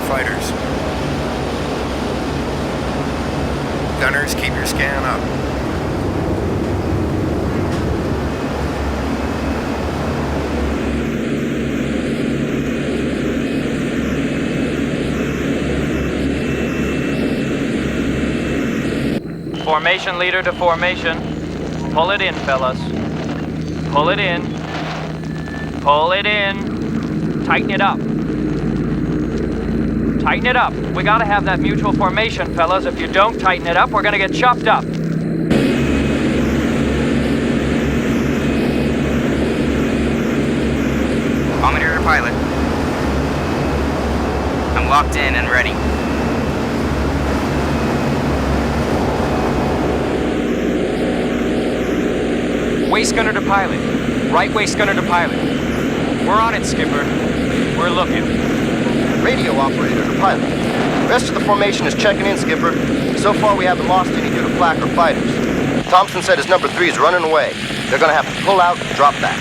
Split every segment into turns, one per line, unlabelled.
for fighters. Gunners, keep your scan up.
Formation leader to formation. Pull it in, fellas. Pull it in. Pull it in. Tighten it up. Tighten it up. We gotta have that mutual formation, fellas. If you don't tighten it up, we're gonna get chopped up.
Commander to pilot. I'm locked in and ready.
Waist gunner to pilot. Right waist gunner to pilot. We're on it, Skipper. We're looking.
Radio operator to pilot. The rest of the formation is checking in, Skipper. So far we haven't lost any due to flak or fighters. Thompson said his number 3 is running away. They're gonna have to pull out and drop back.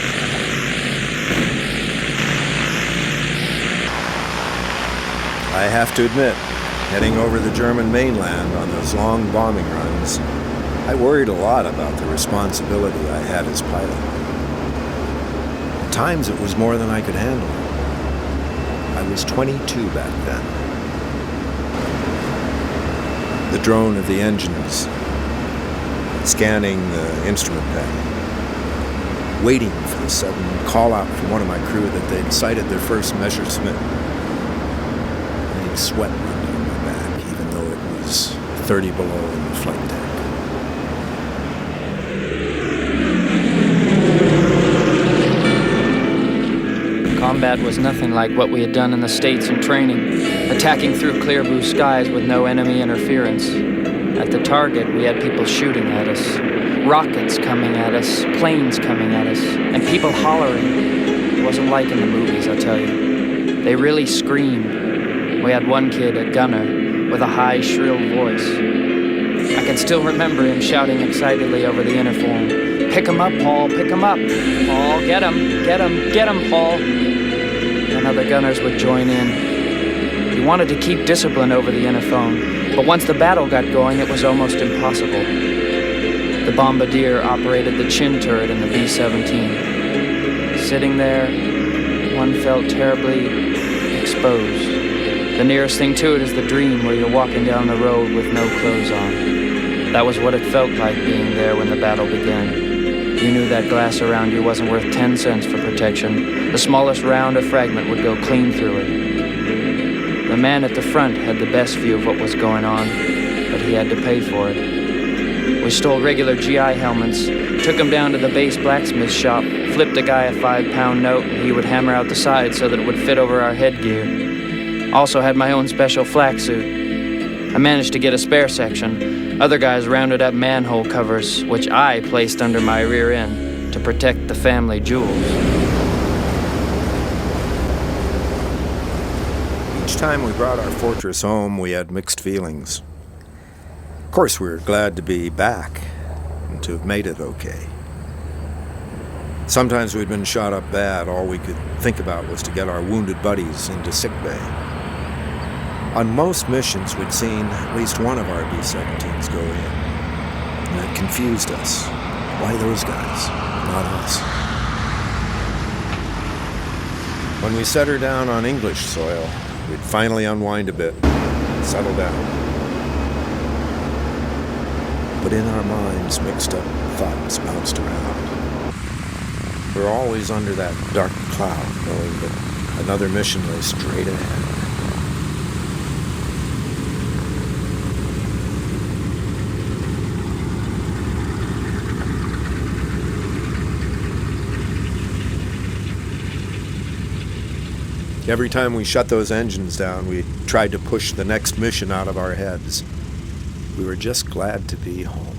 I have to admit, heading over the German mainland on those long bombing runs, I worried a lot about the responsibility I had as pilot. At times it was more than I could handle. I was 22 back then. The drone of the engines, scanning the instrument panel, waiting for the sudden call out from one of my crew that they'd sighted their first Messerschmitt. Sweat run down my back, even though it was 30 below in the flight deck.
Combat was nothing like what we had done in the States in training, attacking through clear blue skies with no enemy interference. At the target, we had people shooting at us, rockets coming at us, planes coming at us, and people hollering. It wasn't like in the movies, I'll tell you. They really screamed. We had one kid, a gunner, with a high, shrill voice. I can still remember him shouting excitedly over the interphone, "Pick him up, Paul, pick him up. Paul, get him, get him, get him, Paul." And other gunners would join in. We wanted to keep discipline over the interphone, but once the battle got going, it was almost impossible. The bombardier operated the chin turret in the B-17. Sitting there, one felt terribly exposed. The nearest thing to it is the dream where you're walking down the road with no clothes on. That was what it felt like being there when the battle began. You knew that glass around you wasn't worth 10 cents for protection. The smallest round or fragment would go clean through it. The man at the front had the best view of what was going on, but he had to pay for it. We stole regular GI helmets, took them down to the base blacksmith shop, flipped a guy a 5-pound note, and he would hammer out the sides so that it would fit over our headgear. Also had my own special flak suit. I managed to get a spare section. Other guys rounded up manhole covers, which I placed under my rear end to protect the family jewels.
Each time we brought our fortress home, we had mixed feelings. Of course, we were glad to be back and to have made it okay. Sometimes we'd been shot up bad. All we could think about was to get our wounded buddies into sickbay. On most missions, we'd seen at least one of our B-17s go in. And that confused us. Why those guys, not us? When we set her down on English soil, we'd finally unwind a bit, settle down. But in our minds, mixed up thoughts bounced around. We're always under that dark cloud, knowing that another mission lay straight ahead. Every time we shut those engines down, we tried to push the next mission out of our heads. We were just glad to be home.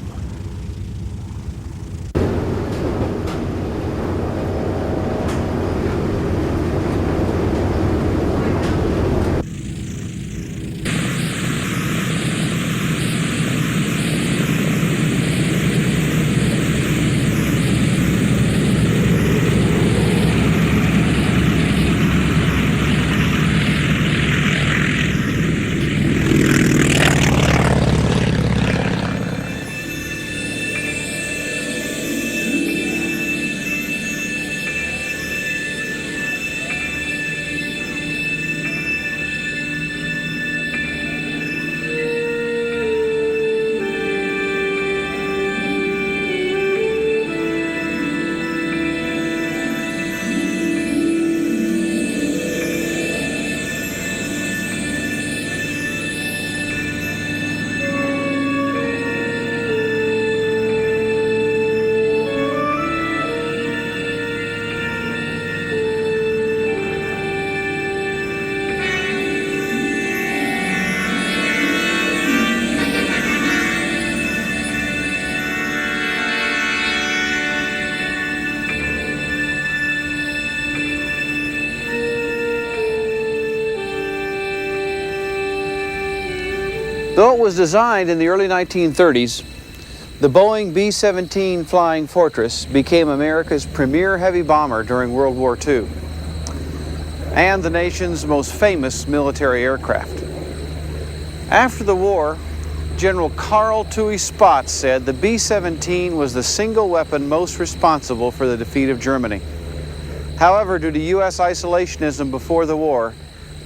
Though it was designed in the early 1930s, the Boeing B-17 Flying Fortress became America's premier heavy bomber during World War II and the nation's most famous military aircraft. After the war, General Carl Toohey Spot said the B-17 was the single weapon most responsible for the defeat of Germany. However, due to U.S. isolationism before the war,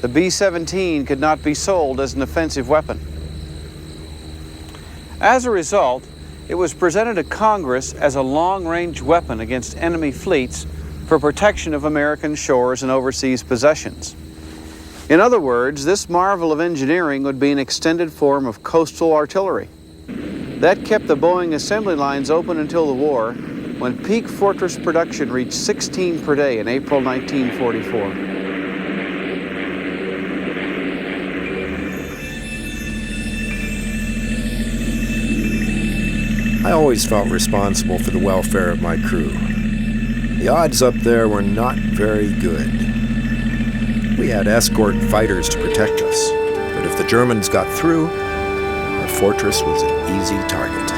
the B-17 could not be sold as an offensive weapon. As a result, it was presented to Congress as a long-range weapon against enemy fleets for protection of American shores and overseas possessions. In other words, this marvel of engineering would be an extended form of coastal artillery. That kept the Boeing assembly lines open until the war, when peak Fortress production reached 16 per day in April 1944.
I always felt responsible for the welfare of my crew. The odds up there were not very good. We had escort fighters to protect us, but if the Germans got through, our fortress was an easy target.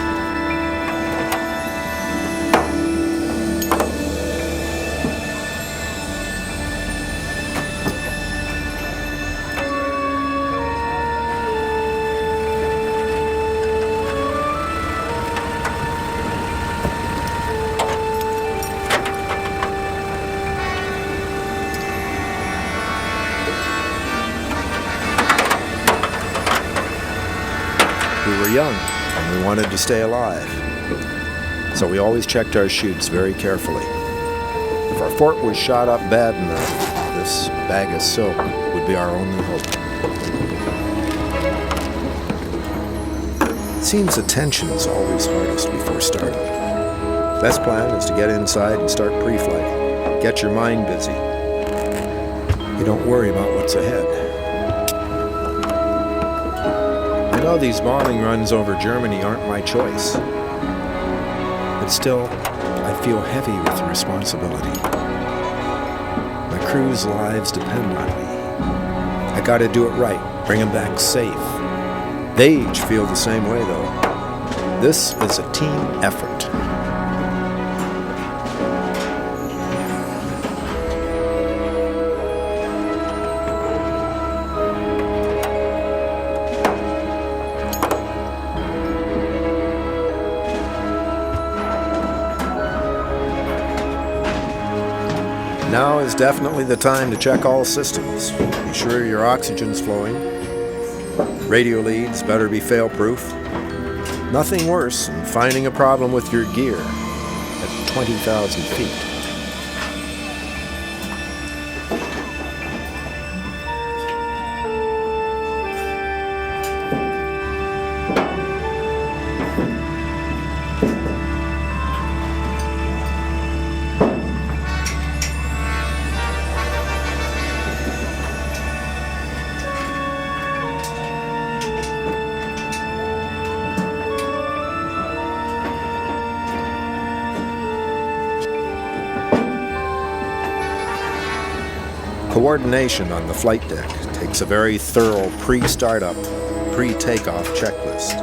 We were young, and we wanted to stay alive. So we always checked our chutes very carefully. If our fort was shot up bad enough, this bag of soap would be our only hope. It seems the tension's always hardest before starting. Best plan is to get inside and start pre-flighting. Get your mind busy. You don't worry about what's ahead. I know these bombing runs over Germany aren't my choice, but still, I feel heavy with the responsibility. My crew's lives depend on me. I gotta do it right, bring them back safe. They each feel the same way, though. This is a team effort. Now is definitely the time to check all systems. Be sure your oxygen's flowing. Radio leads better be fail-proof. Nothing worse than finding a problem with your gear at 20,000 feet. Coordination on the flight deck takes a very thorough pre-startup, pre-takeoff checklist.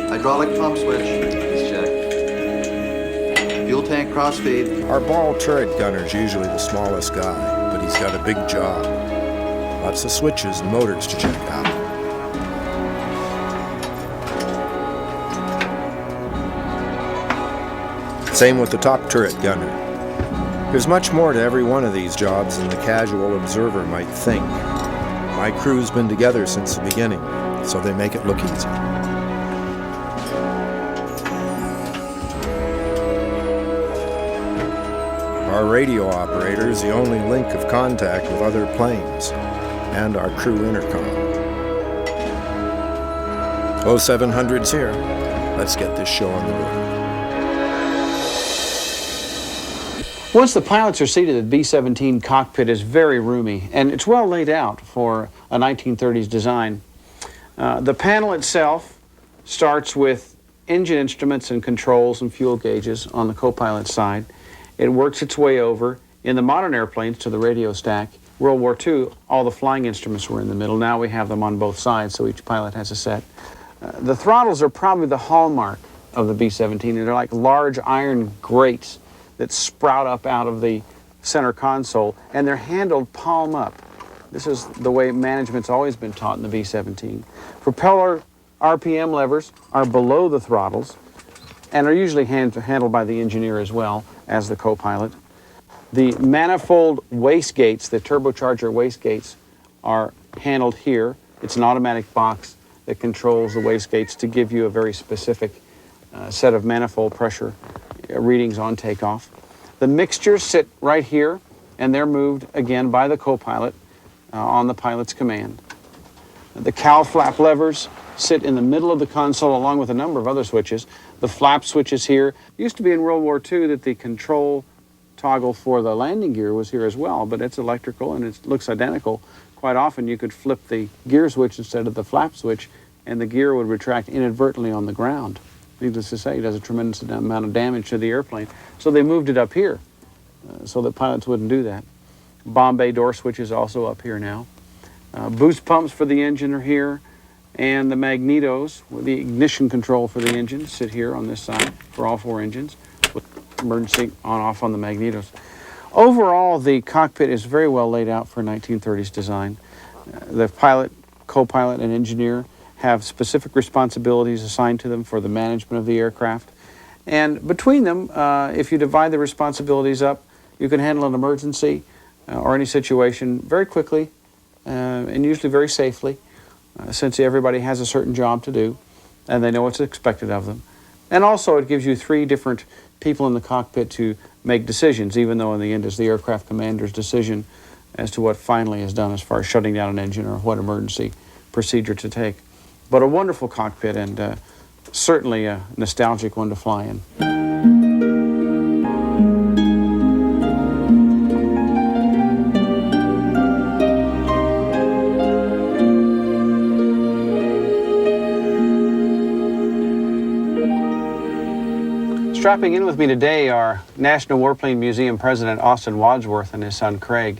Hydraulic pump switch is checked. Fuel tank crossfeed.
Our ball turret gunner's usually the smallest guy, but he's got a big job. Lots of switches and motors to check out. Same with the top turret gunner. There's much more to every one of these jobs than the casual observer might think. My crew's been together since the beginning, so they make it look easy. Our radio operator is the only link of contact with other planes, and our crew intercom. 0700's here. Let's get this show on the road.
Once the pilots are seated, the B-17 cockpit is very roomy, and it's well laid out for a 1930s design. The panel itself starts with engine instruments and controls and fuel gauges on the co-pilot side. It works its way over, in the modern airplanes, to the radio stack, World War II, all the flying instruments were in the middle. Now we have them on both sides, so each pilot has a set. The throttles are probably the hallmark of the B-17. They're like large iron grates that sprout up out of the center console, and they're handled palm up. This is the way management's always been taught in the B-17. Propeller RPM levers are below the throttles and are usually handled by the engineer as well as the co-pilot. The manifold wastegates, the turbocharger wastegates, are handled here. It's an automatic box that controls the wastegates to give you a very specific set of manifold pressure readings on takeoff. The mixtures sit right here, and they're moved again by the co-pilot on the pilot's command. The cowl flap levers sit in the middle of the console along with a number of other switches. The flap switches here. It used to be in World War II that the control toggle for the landing gear was here as well, but it's electrical and it looks identical. Quite often you could flip the gear switch instead of the flap switch and the gear would retract inadvertently on the ground. Needless to say, it does a tremendous amount of damage to the airplane. So they moved it up here so that pilots wouldn't do that. Bomb bay door switches also up here now. Boost pumps for the engine are here, and the magnetos, with the ignition control for the engine, sit here on this side for all four engines, with emergency on-off on the magnetos. Overall, the cockpit is very well laid out for 1930s design. The pilot, co-pilot, and engineer have specific responsibilities assigned to them for the management of the aircraft. And between them, if you divide the responsibilities up, you can handle an emergency or any situation very quickly and usually very safely, since everybody has a certain job to do and they know what's expected of them. And also it gives you three different people in the cockpit to make decisions, even though in the end it's the aircraft commander's decision as to what finally is done as far as shutting down an engine or what emergency procedure to take. But a wonderful cockpit and certainly a nostalgic one to fly in. Strapping in with me today are National Warplane Museum President Austin Wadsworth and his son Craig.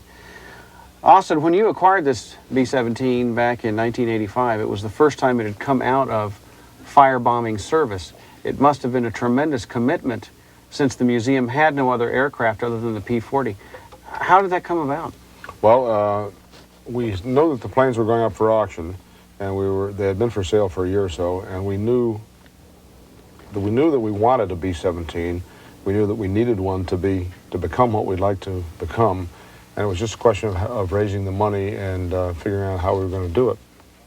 Austin, when you acquired this B-17 back in 1985, it was the first time it had come out of firebombing service. It must have been a tremendous commitment since the museum had no other aircraft other than the P-40. How did that come about?
Well, we know that the planes were going up for auction, and they had been for sale for a year or so, and we knew that we wanted a B-17. We knew that we needed one to become what we'd like to become, and it was just a question of raising the money and figuring out how we were going to do it.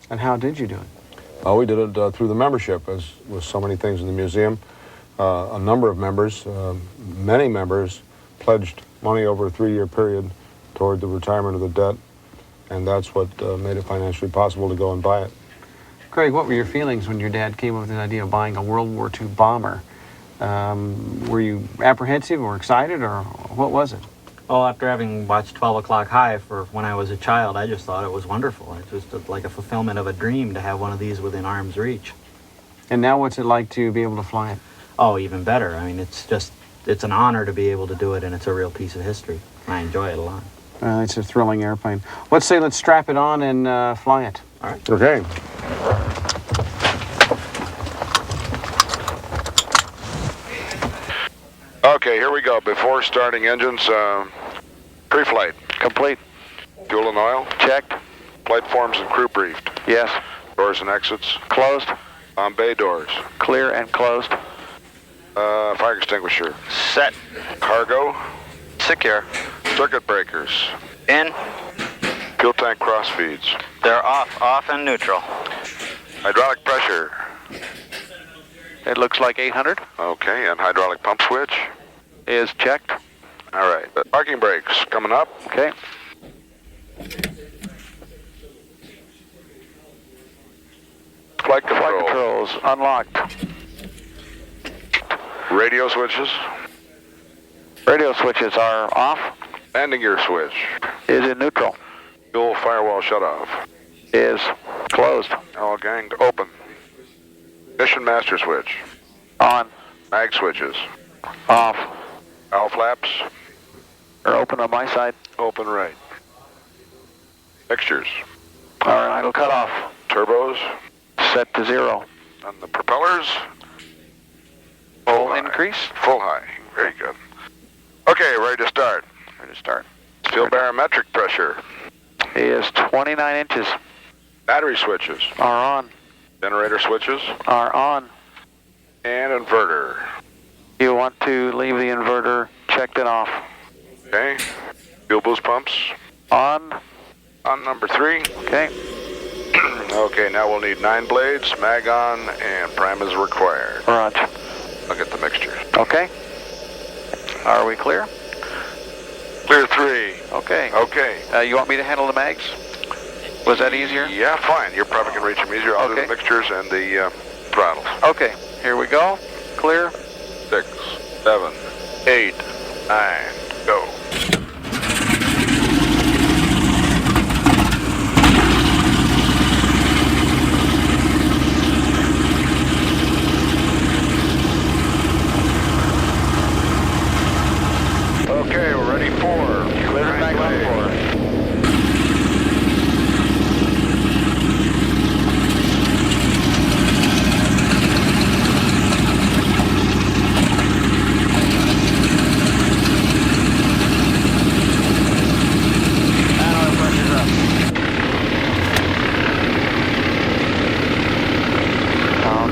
And how did you do it?
We did it through the membership, as with so many things in the museum. A number of members, many members, pledged money over a 3-year period toward the retirement of the debt, and that's what made it financially possible to go and buy it.
Craig, what were your feelings when your dad came up with the idea of buying a World War II bomber? Were you apprehensive or excited, or what was it?
Well, after having watched 12 O'Clock High for when I was a child, I just thought it was wonderful. It was just like a fulfillment of a dream to have one of these within arm's reach.
And now what's it like to be able to fly it?
Oh, even better. I mean, it's an honor to be able to do it, and it's a real piece of history. I enjoy it a lot.
It's a thrilling airplane. Let's strap it on and fly it.
All right.
Okay. Okay, here we go. Before starting engines, pre-flight.
Complete.
Fuel and oil.
Checked.
Flight forms and crew briefed.
Yes.
Doors and exits.
Closed.
On bay doors.
Clear and closed.
Fire extinguisher.
Set.
Cargo.
Secure.
Circuit breakers.
In.
Fuel tank cross feeds.
They're off and neutral.
Hydraulic pressure.
It looks like 800.
Okay, and hydraulic pump switch.
Is checked.
All right. Parking brakes coming up.
Okay.
Flight control.
Flight controls unlocked.
Radio switches.
Radio switches are off.
Landing gear switch.
Is in neutral.
Fuel firewall shut off.
Is closed.
All ganged open. Mission master switch.
On.
Mag switches.
Off.
Owl flaps.
Are open on my side.
Open right. Mixtures.
Power and idle cutoff.
Turbos.
Set to 0.
And the propellers.
Full
high.
increase.
Full high. Very good. Okay, ready to start.
Ready to start.
Steel barometric pressure.
Is 29 inches.
Battery switches.
Are on.
Generator switches.
Are on.
And inverter.
You want to leave the inverter checked and off.
Okay. Fuel boost pumps.
On.
On number 3.
Okay.
Okay, now we'll need 9 blades, mag on, and prime is required.
Roger.
Look at the mixtures.
Okay. Are we clear?
Clear 3.
Okay.
Okay.
You want me to handle the mags? Was that easier?
Yeah, fine. You probably can reach them easier. I'll do the mixtures and the throttles.
Okay. Here we go. Clear.
6, 7, 8, 9, go. Okay, we're ready for
Clear back on 4.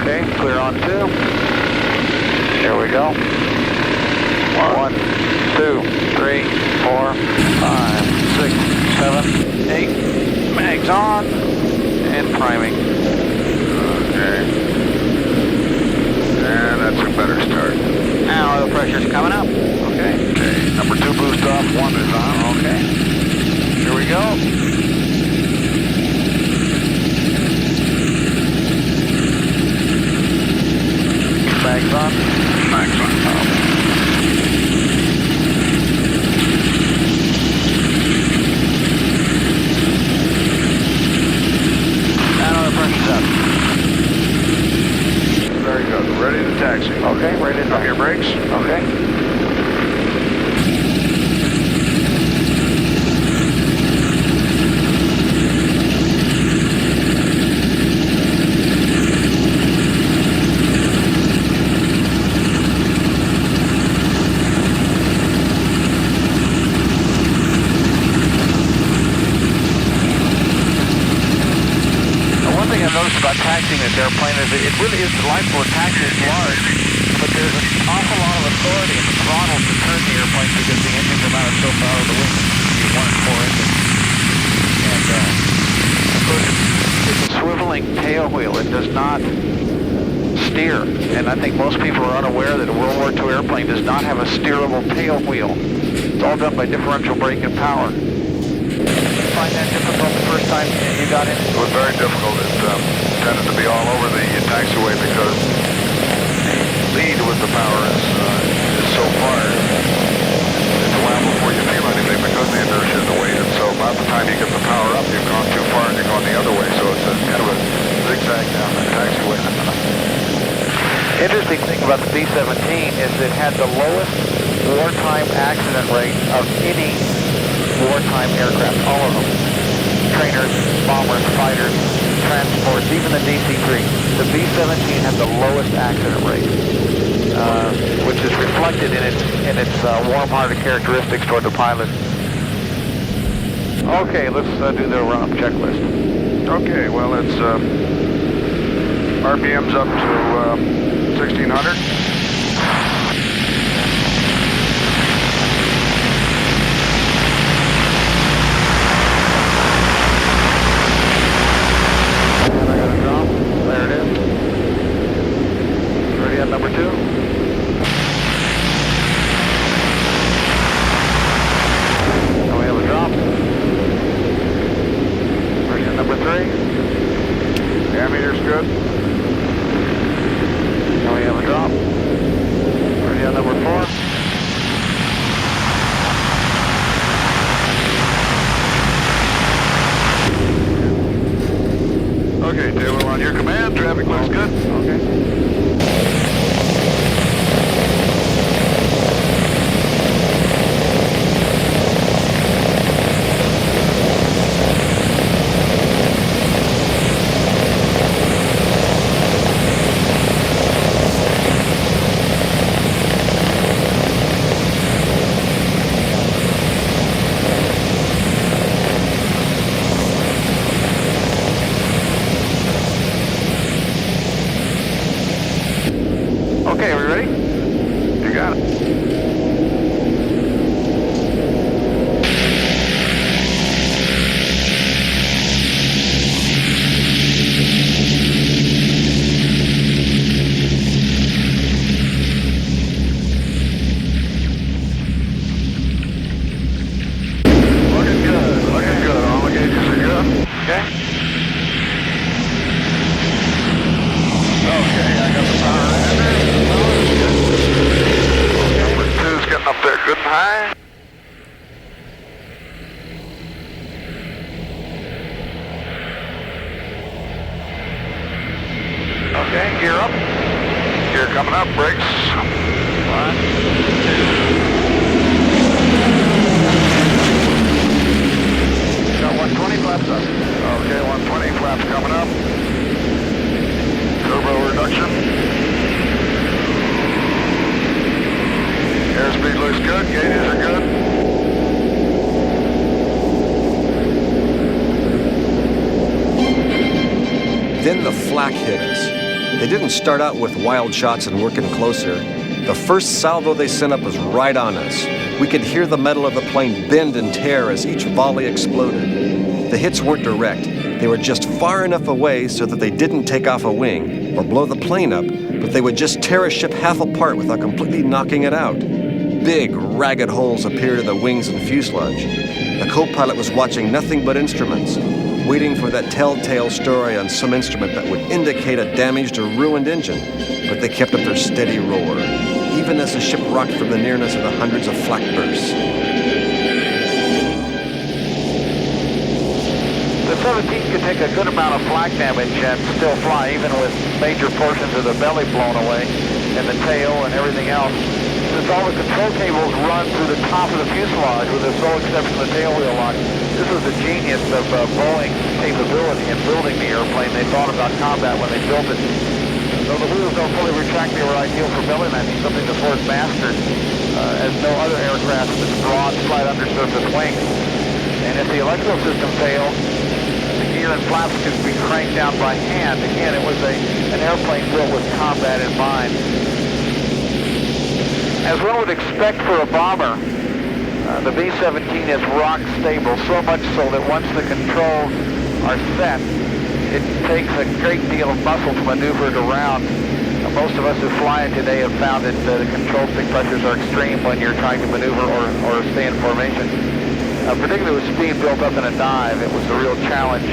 Okay, clear on 2. Here we go. 1, 2, 3, 4, 5, 6, 7, 8. Mags on and priming.
Okay. And that's a better start.
Now oil pressure's coming up. Okay.
Okay, number 2 boost off, 1 is on.
Okay. Here we go. Mags on.
Mags on.
And oil pressure's up.
Very good. Ready to taxi.
Okay, ready to
Drop your brakes.
Okay. One thing I noticed about taxiing this airplane is it really is delightful. The taxi is large, but there's an awful lot of authority in the throttle to turn the airplane because the engines are mounted so far out of the wing. You 1 and 4 engines. And of course, it's a swiveling tail wheel. It does not steer. And I think most people are unaware that a World War II airplane does not have a steerable tail wheel. It's all done by differential brake and power. Find that difficult the first time you got in?
It was very difficult. It tended to be all over the taxiway because the lead with the power is so far. It's a while before you feel anything because the inertia and the weight. And so by the time you get the power up, you've gone too far and you're going the other way. So it's kind of a zigzag down the taxiway.
Interesting thing about the B-17 is it had the lowest wartime accident rate of any wartime aircraft, all of them. Trainers, bombers, fighters, transports, even the DC-3. The B-17 had the lowest accident rate, which is reflected in its warm-hearted characteristics toward the pilot. Okay, let's do the run-up checklist.
Okay, well, it's RPM's up to 1,600.
Number 2. Now we have a drop. Version number 3.
Ammeter's good.
Now we have a drop. Version number 4.
Okay, Taylor, on your command, traffic looks good.
Okay. gear up. Gear coming up, brakes. 1, 2. Got 120 flaps up. Okay, 120 flaps coming up. Turbo reduction. Airspeed looks good, gauges are good.
Then the flak hit us. They didn't start out with wild shots and working closer. The first salvo they sent up was right on us. We could hear the metal of the plane bend and tear as each volley exploded. The hits weren't direct. They were just far enough away so that they didn't take off a wing or blow the plane up, but they would just tear a ship half apart without completely knocking it out. Big, ragged holes appeared in the wings and fuselage. The co-pilot was watching nothing but instruments, waiting for that telltale story on some instrument that would indicate a damaged or ruined engine, but they kept up their steady roar, even as the ship rocked from the nearness of the hundreds of flak bursts.
The 17 could take a good amount of flak damage and still fly, even with major portions of the belly blown away and the tail and everything else. Since all the control cables run through the top of the fuselage, with the sole exception of the tail wheel lock, this was the genius of Boeing's capability in building the airplane. They thought about combat when they built it. Though the wheels don't fully retract, they were ideal for belly landing, something the Ford mastered as no other aircraft with its broad, flat undersurface wings. And if the electrical system failed, the gear and flaps could be cranked down by hand. Again, it was an airplane built with combat in mind. As one would expect for a bomber, the B-17 is rock stable, so much so that once the controls are set, it takes a great deal of muscle to maneuver it around. Most of us who fly it today have found that the control stick pressures are extreme when you're trying to maneuver or stay in formation. Particularly with speed built up in a dive, it was a real challenge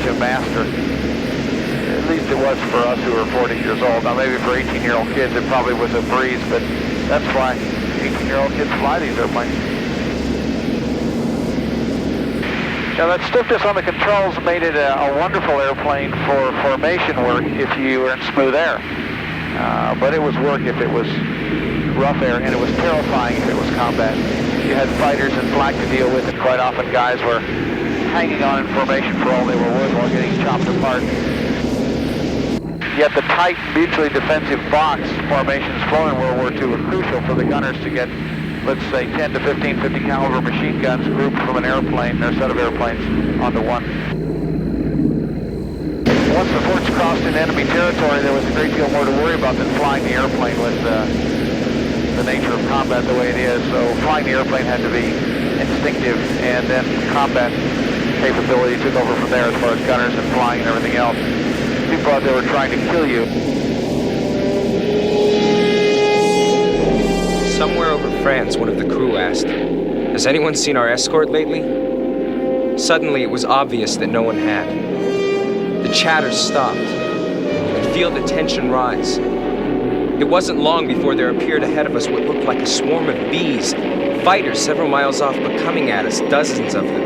to master. At least it was for us who were 40 years old. Now maybe for 18-year-old kids it probably was a breeze, but that's why 18-year-old kids fly these airplanes. Now that stiffness on the controls made it a wonderful airplane for formation work if you were in smooth air. But it was work if it was rough air, and it was terrifying if it was combat. You had fighters and flak to deal with, and quite often guys were hanging on in formation for all they were worth while getting chopped apart. Yet the tight, mutually defensive box formations flown in World War II were crucial for the gunners to get, let's say, 10 to 15 50 caliber machine guns grouped from an airplane, or set of airplanes, onto one. Once the forts crossed into enemy territory, there was a great deal more to worry about than flying the airplane with the nature of combat the way it is. So flying the airplane had to be instinctive, and then combat capability took over from there as far as gunners and flying and everything else. People out there were trying to kill you.
Somewhere over France, one of the crew asked, "Has anyone seen our escort lately?" Suddenly, it was obvious that no one had. The chatter stopped. You could feel the tension rise. It wasn't long before there appeared ahead of us what looked like a swarm of bees, fighters several miles off but coming at us, dozens of them.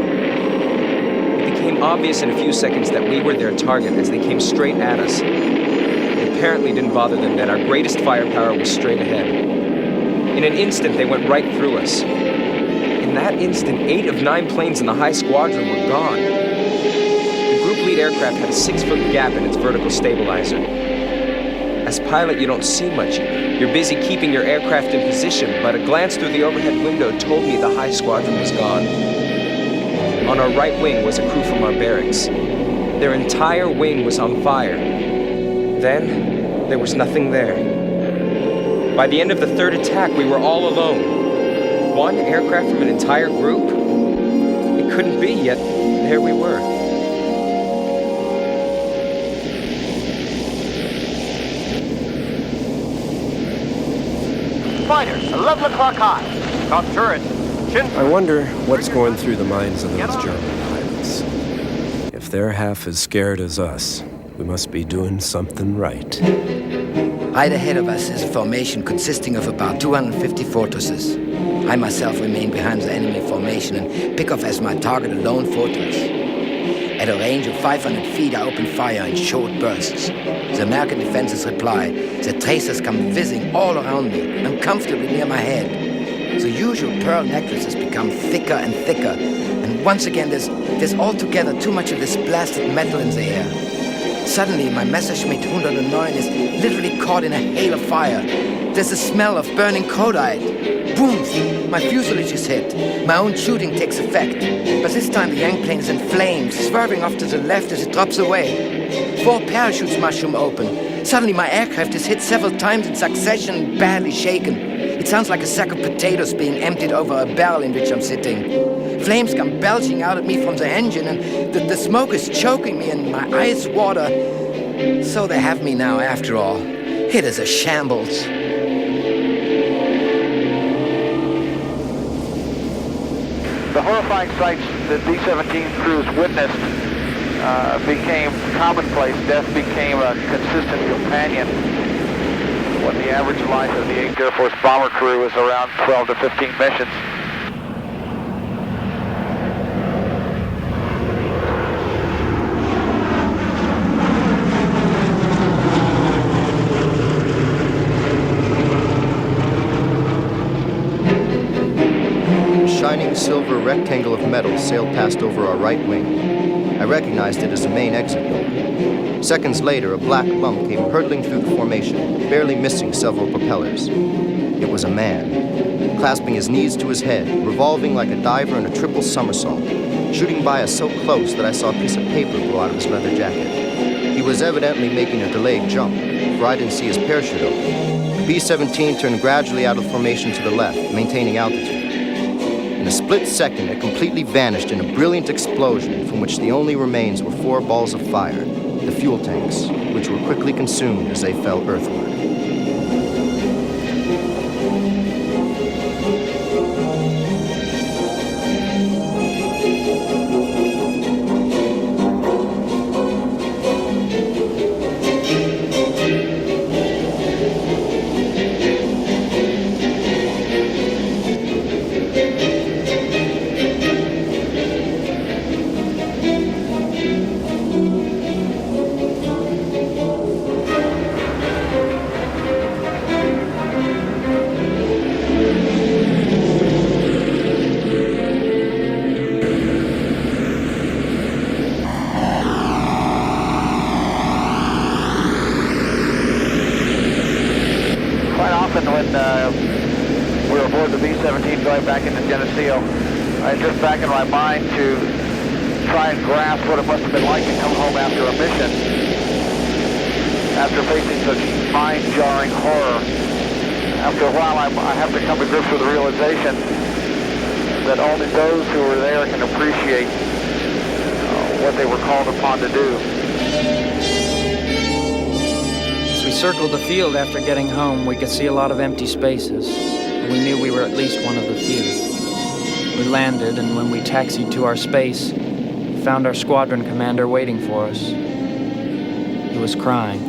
It became obvious in a few seconds that we were their target as they came straight at us. It apparently didn't bother them that our greatest firepower was straight ahead. In an instant, they went right through us. In that instant, 8 of 9 planes in the high squadron were gone. The group lead aircraft had a 6-foot gap in its vertical stabilizer. As pilot, you don't see much. You're busy keeping your aircraft in position, but a glance through the overhead window told me the high squadron was gone. On our right wing was a crew from our barracks. Their entire wing was on fire. Then, there was nothing there. By the end of the third attack, we were all alone. One aircraft from an entire group? It couldn't be, yet there we were.
Fighters, 11 o'clock high. Top turret.
I wonder what's going through the minds of those German pilots. If they're half as scared as us, we must be doing something right.
Right ahead of us is a formation consisting of about 250 fortresses. I myself remain behind the enemy formation and pick off as my target a lone fortress. At a range of 500 feet, I opened fire in short bursts. The American defenses reply. The tracers come whizzing all around me, uncomfortably near my head. The usual pearl necklaces become thicker and thicker, and once again there's altogether too much of this blasted metal in the air. Suddenly, my Messerschmitt 109 is literally caught in a hail of fire. There's a smell of burning cordite. Boom! My fuselage is hit. My own shooting takes effect. But this time the Yang plane is in flames, swerving off to the left as it drops away. 4 parachutes mushroom open. Suddenly my aircraft is hit several times in succession, badly shaken. It sounds like a sack of potatoes being emptied over a barrel in which I'm sitting. Flames come belching out at me from the engine, and the smoke is choking me, and my eyes water. So they have me now, after all. It is a shambles.
The horrifying sights that B-17 crews witnessed became commonplace. Death became a consistent companion when the average life of the 8th Air Force bomber crew is around 12 to 15 missions.
Shining silver rectangle of metal sailed past over our right wing. I recognized it as the main exit door. Seconds later, a black lump came hurtling through the formation, barely missing several propellers. It was a man, clasping his knees to his head, revolving like a diver in a triple somersault, shooting by us so close that I saw a piece of paper blow out of his leather jacket. He was evidently making a delayed jump, for I didn't see his parachute open. The B-17 turned gradually out of the formation to the left, maintaining altitude. In a split second, it completely vanished in a brilliant explosion from which the only remains were 4 balls of fire, the fuel tanks, which were quickly consumed as they fell earthward.
Going back into Geneseo, I just back in my mind to try and grasp what it must have been like to come home after a mission, after facing such mind-jarring horror. After a while, I have to come to grips with the realization that only those who were there can appreciate what they were called upon to do.
As we circled the field after getting home, we could see a lot of empty spaces. We knew we were at least one of the few. We landed, and when we taxied to our space, we found our squadron commander waiting for us. He was crying.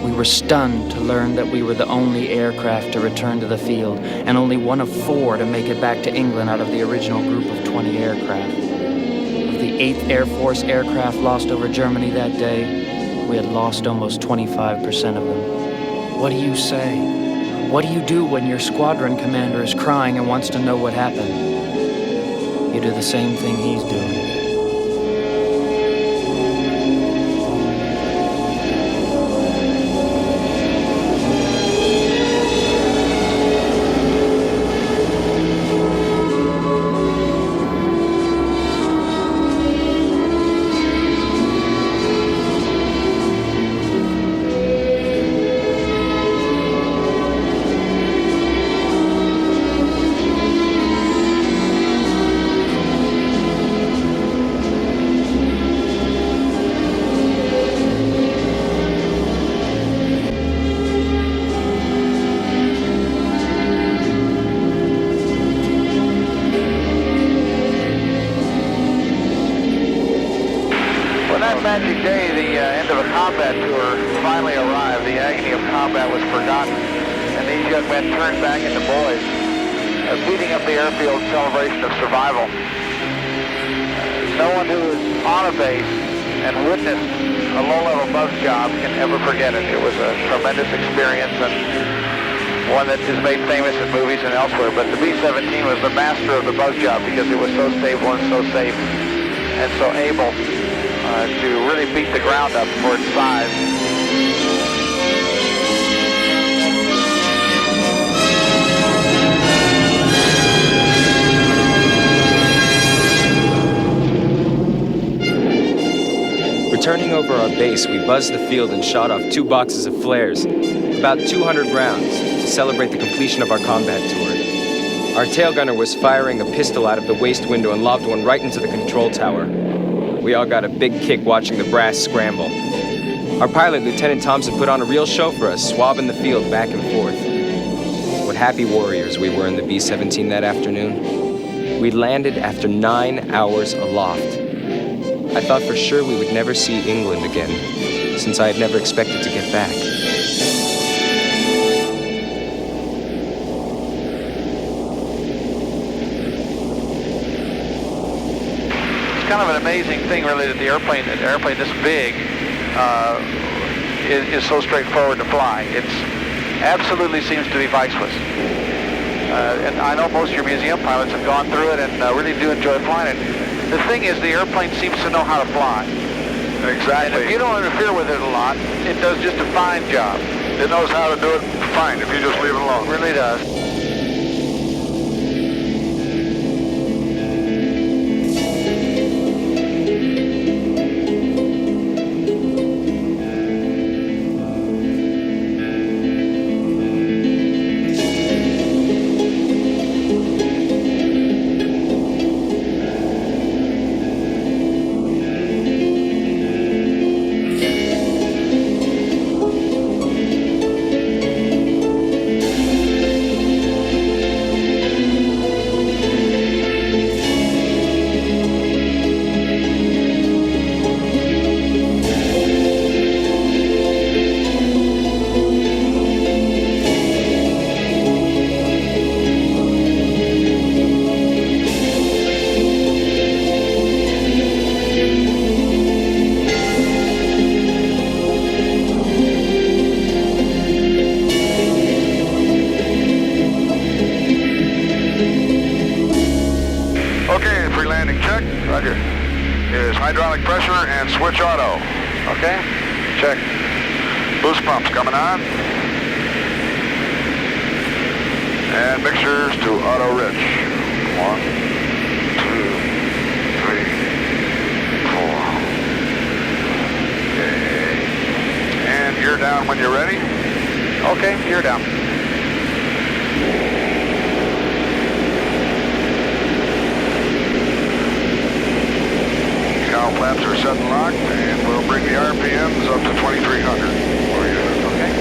We were stunned to learn that we were the only aircraft to return to the field, and only one of 4 to make it back to England out of the original group of 20 aircraft. Of the 8th Air Force aircraft lost over Germany that day, we had lost almost 25% of them. What do you say? What do you do when your squadron commander is crying and wants to know what happened? You do the same thing he's doing.
Magic day, the end of a combat tour finally arrived. The agony of combat was forgotten, and these young men turned back into boys, beating up the airfield in celebration of survival. No one who is on a base and witness a low-level buzz job can ever forget it. It was a tremendous experience and one that is made famous in movies and elsewhere. But the B-17 was the master of the buzz job because it was so stable and so safe and so able to really beat the ground up for its size.
Returning over our base, we buzzed the field and shot off 2 boxes of flares, about 200 rounds, to celebrate the completion of our combat tour. Our tail gunner was firing a pistol out of the waist window and lobbed one right into the control tower. We all got a big kick watching the brass scramble. Our pilot, Lieutenant Thompson, put on a real show for us, swabbing the field back and forth. What happy warriors we were in the B-17 that afternoon. We landed after 9 hours aloft. I thought for sure we would never see England again, since I had never expected to get back.
It's kind of an amazing thing, really, that the airplane this big is so straightforward to fly. It absolutely seems to be viceless. And I know most of your museum pilots have gone through it and really do enjoy flying it. The thing is, the airplane seems to know how to fly. Exactly. And if you don't interfere with it a lot, it does just a fine job. It knows how to do it fine if you just leave it alone. It really does.
Hydraulic pressure and switch auto. Okay? Check. Boost pumps coming on. And mixers to auto rich. 1, 2, 3, 4. Okay. And gear down when you're ready. Okay, gear down. Flaps are set and locked, and we'll bring the RPMs up to 2,300 for you. Okay.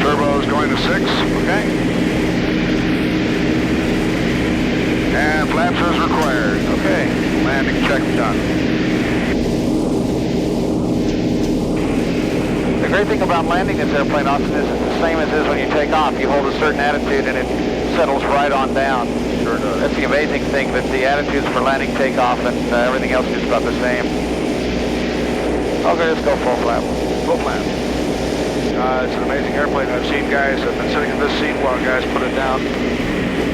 Turbo's going to 6. Okay. And flaps as required. Okay. Landing check done. The great thing about landing this airplane, Austin, is it's the same as it is when you take off. You hold a certain attitude and it settles right on down. Sure does. That's the amazing thing, that the attitudes for landing, takeoff, and everything else is about the same. Okay, let's go full flap. Full flap. It's an amazing airplane. I've seen guys that have been sitting in this seat while guys put it down.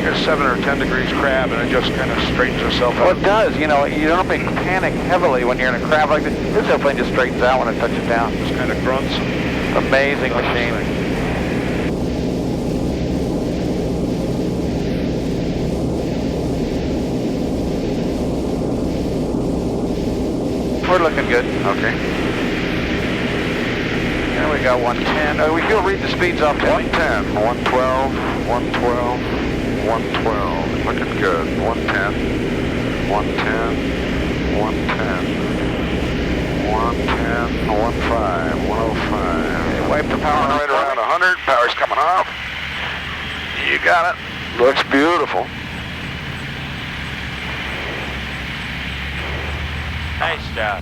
There's 7 or 10 degrees crab, and it just kind of straightens itself out. Well, it does. You know, you don't panic heavily when you're in a crab like this. This airplane just straightens out when it touches down. Just kind of grunts. Amazing machine. We're looking good. Okay. There we go, 110. We feel read the speeds off to 110, 112, 112. 112, looking good. 110, 110, 110, 110, 15, 105. Wipe the power right around 100. Power's coming off. You got it. Looks beautiful.
Nice job.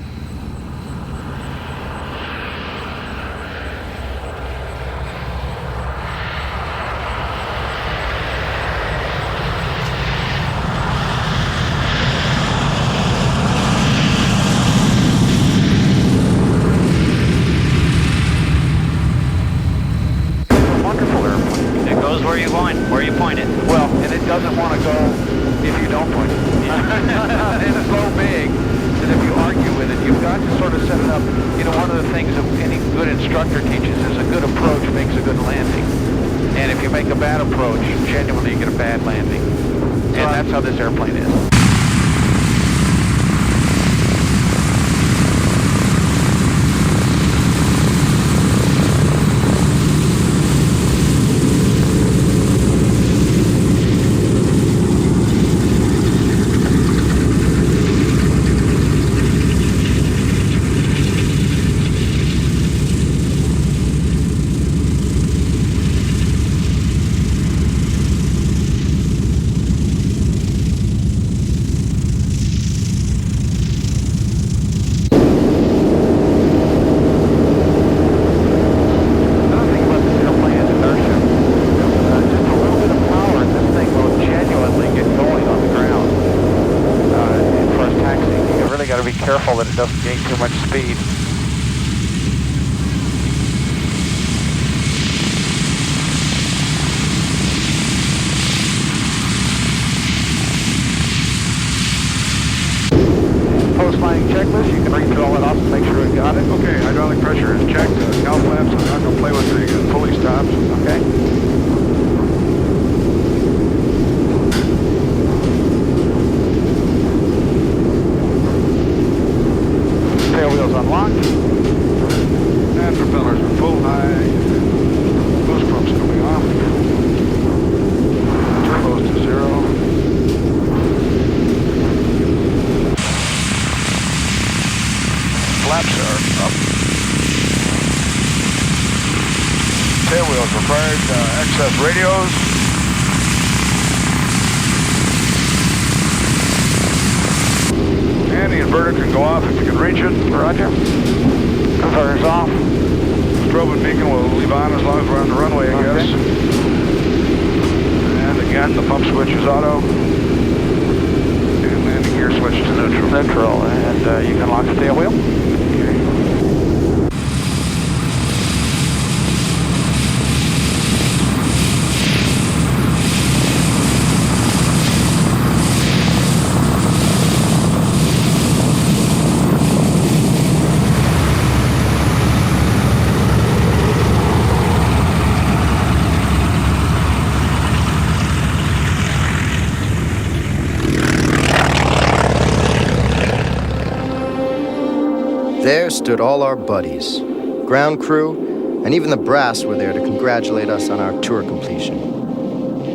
Wonderful airplane.
It goes where you point it.
Well, and it doesn't want to go if you don't point it. It's so big that if you argue with it, you've got to sort of set it up. You know, one of the things that any good instructor teaches is a good approach makes a good landing. And if you make a bad approach, genuinely you get a bad landing. And that's how this airplane is. Careful that it doesn't gain too much speed. Post-flying checklist, you can read through all that off and make sure we got it.
Okay, hydraulic pressure is checked. Cow flaps, I'm not going to play with the pulley stops.
Okay. Tail wheels unlocked.
And propellers are full high. Boost pumps coming off. Turbos to 0. Flaps are up. Tail wheels required. Access radios. And the inverter can go off if you can reach it.
Roger. Inverter's off.
Strobe and beacon will leave on as long as we're on the runway, I guess. And again, the pump switch is auto. And landing gear switch to neutral.
Neutral, and you can lock the tail wheel.
There stood all our buddies. Ground crew, and even the brass were there to congratulate us on our tour completion.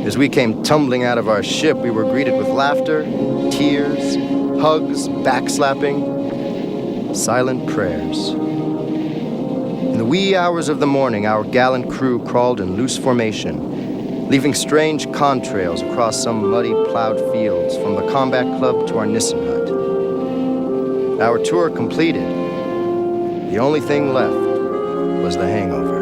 As we came tumbling out of our ship, we were greeted with laughter, tears, hugs, backslapping, silent prayers. In the wee hours of the morning, our gallant crew crawled in loose formation, leaving strange contrails across some muddy plowed fields from the combat club to our Nissen hut. Our tour completed, the only thing left was the hangover.